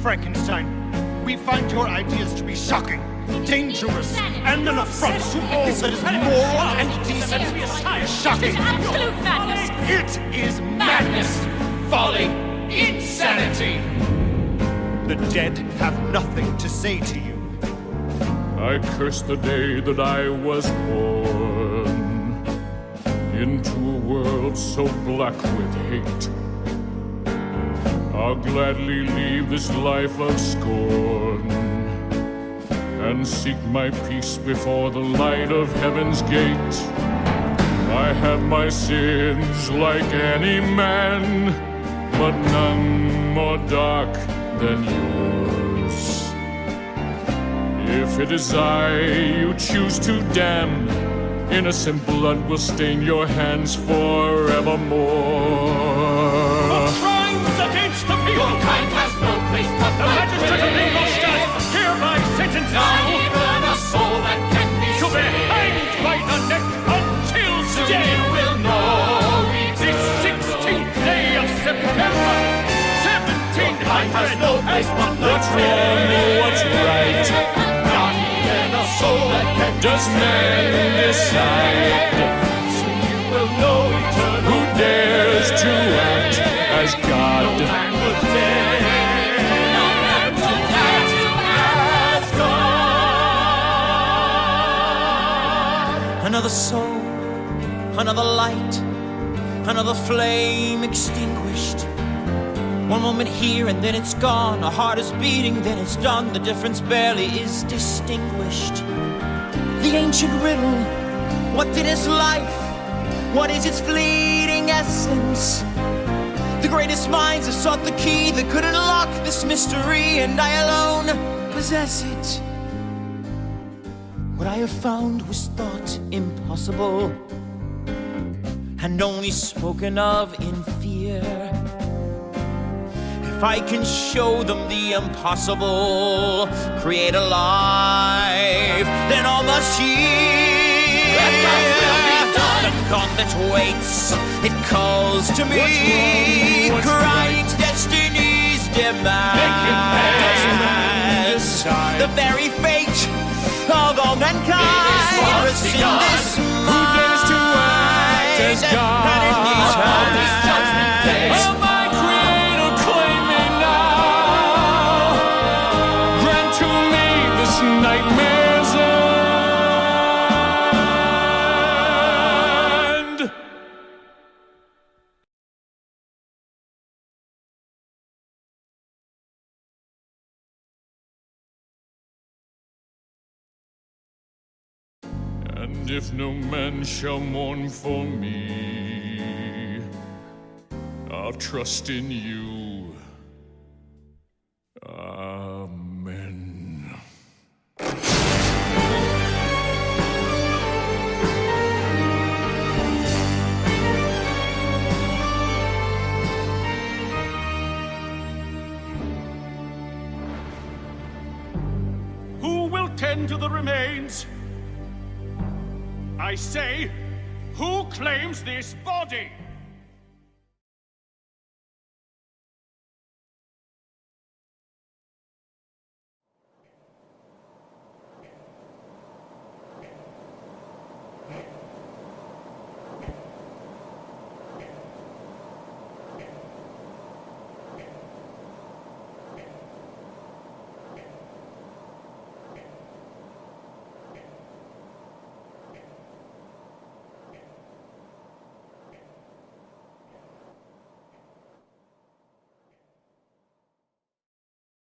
Frankenstein. We find your ideas to be shocking, dangerous, and an affront to all that is moral and decent. Shocking. It's absolute madness. It is madness, folly, insanity. The dead have nothing to say to you. I curse the day that I was born into a world so black with hate. I'll gladly leave this life of scorn and seek my peace before the light of heaven's gate. I have my sins like any man, but none more dark than yours. If it is I you choose to damn, innocent blood will stain your hands forevermore. Against the people! Your kind has no place but the magistrate of Ingolstadt hereby sentences you even a soul that can be to be hanged by the neck until today. You will know this 16th day of September, 1700. Has no place but what's wrong or what's right? Not even a soul that can does man decide? So you will know eternal. Who dares to act as God? No man will dare. No man will dare to ask God. Another soul, another light, another flame extinguished. One moment here and then it's gone. Our heart is beating, then it's done. The difference barely is distinguished. The ancient riddle, what did its life? What is its fleeting essence? The greatest minds have sought the key that could unlock this mystery, and I alone possess it. What I have found was thought impossible, and only spoken of in fear. If I can show them the impossible, create a life, then all must hear. The God that waits, it calls to me, crying destiny's demise. The very fate of all mankind is in this mind. Who dares to act as God? And in these hands, oh, my Creator, claim me now. Grant to me this nightmare's end. And if no man shall mourn for me, I'll trust in you. Amen. Who will tend to the remains? I say, who claims this body?